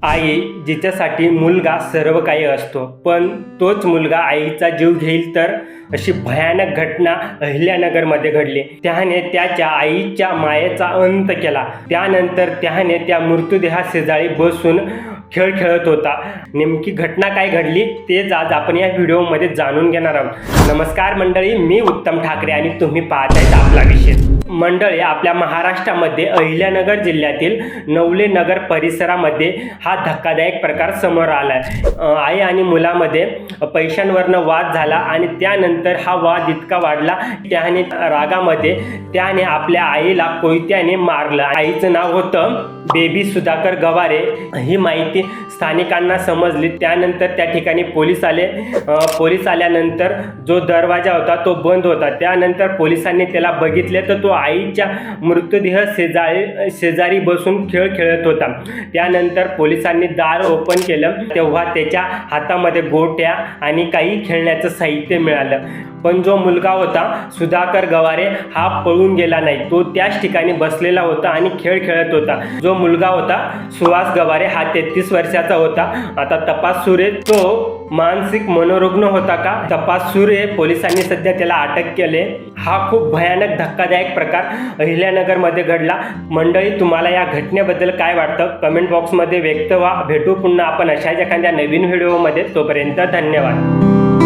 आई जिच्यासाठी मुलगा सर्व काही असतो, पण तोच मुलगा आईचा जीव घेईल तर अशी भयानक घटना अहिल्यानगरमध्ये घडली। त्याने त्याच्या आईच्या मायेचा अंत केला। त्यानंतर त्याने त्या मृतदेहाशेजारी बसून खेळ खेळत होता। नेमकी घटना काय घडली तेच आज आपण या व्हिडिओमध्ये जाणून घेणार आहोत। नमस्कार मंडळी, मी उत्तम ठाकरे आणि तुम्ही पाहतायत आपला विषय। मंडळी, आपल्या महाराष्ट्रामध्ये अहिल्यानगर जिल्ह्यातील नवले नगर परिसरामध्ये हा धक्कादायक प्रकार समोर आलाय। आई आणि मुलामध्ये पैशांवरनं वाद झाला आणि त्यानंतर हा वाद इतका वाढला, त्याने रागामध्ये त्याने आपल्या आईला कोयत्याने मारलं। आईचं नाव होतं बेबी सुधाकर गवारे। ही माहिती स्थानिकांना समजली। त्यानंतर त्या ठिकाणी पोलीस आले। पोलीस आल्यानंतर जो दरवाजा होता तो बंद होता। त्यानंतर पोलिसांनी त्याला बघितले तर तो आईच्या मृतदेह शेजारी बसून खेळ खेळत होता। त्यानंतर पोलिसांनी दार ओपन केलं तेव्हा त्याच्या हातामध्ये गोट्या आणि काही खेळण्याचं साहित्य मिळालं। पण जो मुलगा होता सुधाकर गवारे हा पळून गेला नाही, तो त्याच ठिकाणी बसलेला होता आणि खेळ खेळत होता। जो मुलगा होता सुहास गवारे हा 33 वर्षाचा होता। आता तपास सुरू आहे, तो मानसिक मनोरुग्ण होता का तपास सुरू आहे। पोलिसांनी सध्या त्याला अटक केले। हा खूप भयानक धक्कादायक प्रकार अहिल्यानगरमध्ये घडला। मंडळी, तुम्हाला या घटनेबद्दल काय वाटतं कमेंट बॉक्समध्ये व्यक्त व्हा। भेटू पुन्हा आपण अशाच एखाद्या नवीन व्हिडिओमध्ये। तोपर्यंत धन्यवाद।